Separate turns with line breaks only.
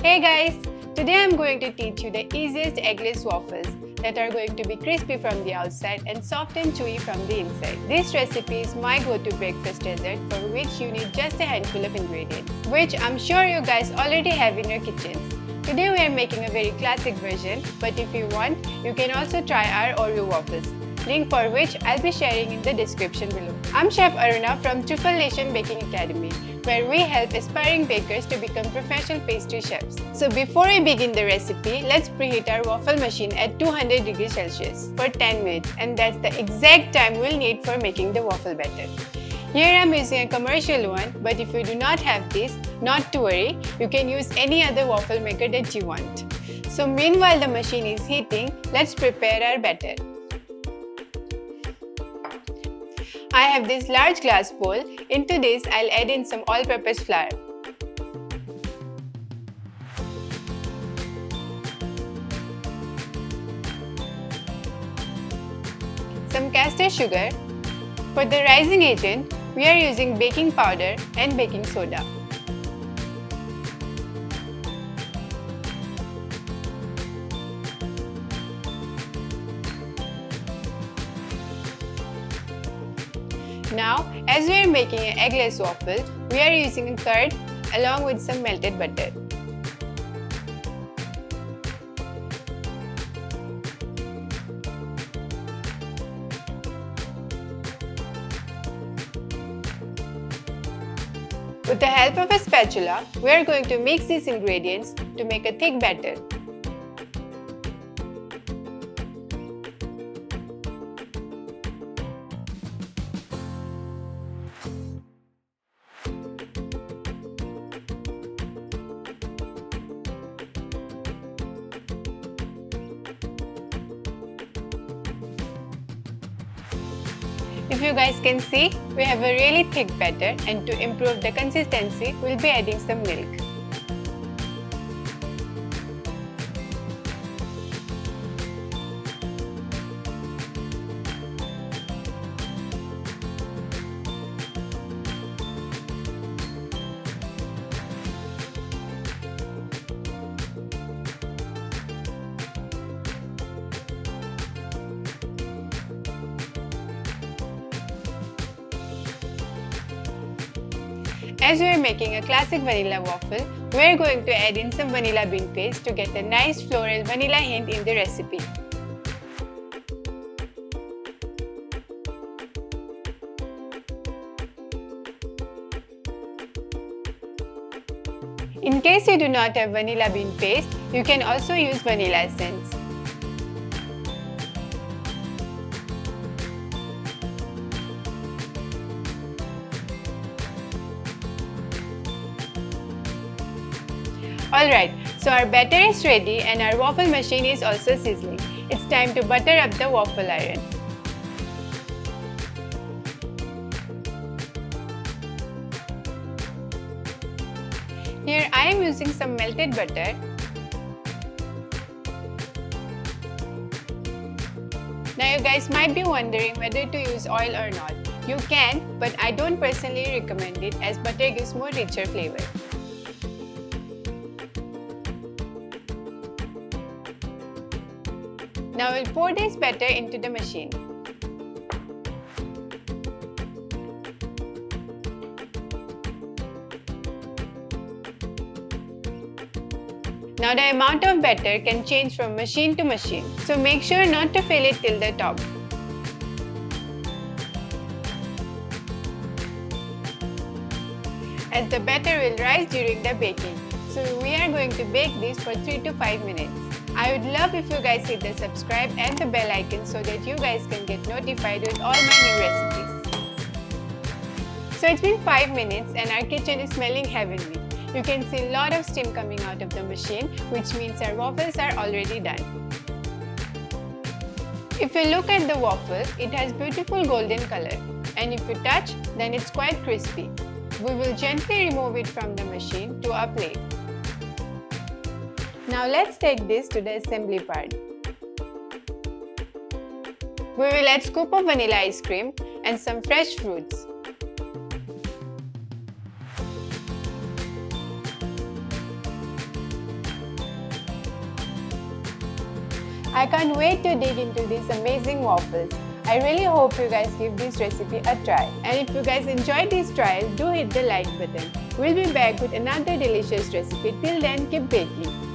Hey guys! Today I'm going to teach you the easiest eggless waffles that are going to be crispy from the outside and soft and chewy from the inside. This recipe is my go-to breakfast dessert for which you need just a handful of ingredients, which I'm sure you guys already have in your kitchens. Today we are making a very classic version, but if you want, you can also try our Oreo waffles, link for which I'll be sharing in the description below. I'm Chef Aruna from Truffle Nation Baking Academy, where we help aspiring bakers to become professional pastry chefs. So before we begin the recipe, let's preheat our waffle machine at 200 degrees Celsius for 10 minutes, and that's the exact time we'll need for making the waffle batter. Here I'm using a commercial one, but if you do not have this, not to worry, you can use any other waffle maker that you want. So meanwhile the machine is heating, let's prepare our batter. I have this large glass bowl. Into this, I'll add in some all-purpose flour. Some caster sugar. For the rising agent, we are using baking powder and baking soda. Now, as we are making an eggless waffle, we are using a curd along with some melted butter. With the help of a spatula, we are going to mix these ingredients to make a thick batter. If you guys can see, we have a really thick batter, and to improve the consistency, we'll be adding some milk. As we are making a classic vanilla waffle, we are going to add in some vanilla bean paste to get a nice floral vanilla hint in the recipe. In case you do not have vanilla bean paste, you can also use vanilla essence. Alright, so our batter is ready and our waffle machine is also sizzling. It's time to butter up the waffle iron. Here I am using some melted butter. Now you guys might be wondering whether to use oil or not. You can, but I don't personally recommend it as butter gives more richer flavor. Now we'll pour this batter into the machine. Now the amount of batter can change from machine to machine, so make sure not to fill it till the top. As the batter will rise during the baking, so we are going to bake this for 3 to 5 minutes. I would love if you guys hit the subscribe and the bell icon so that you guys can get notified with all my new recipes. So it's been 5 minutes and our kitchen is smelling heavenly. You can see a lot of steam coming out of the machine, which means our waffles are already done. If you look at the waffle, it has beautiful golden color, and if you touch, then it's quite crispy. We will gently remove it from the machine to our plate. Now let's take this to the assembly part. We will add scoop of vanilla ice cream and some fresh fruits. I can't wait to dig into these amazing waffles. I really hope you guys give this recipe a try. And if you guys enjoyed these trials, do hit the like button. We'll be back with another delicious recipe. Till then, keep baking.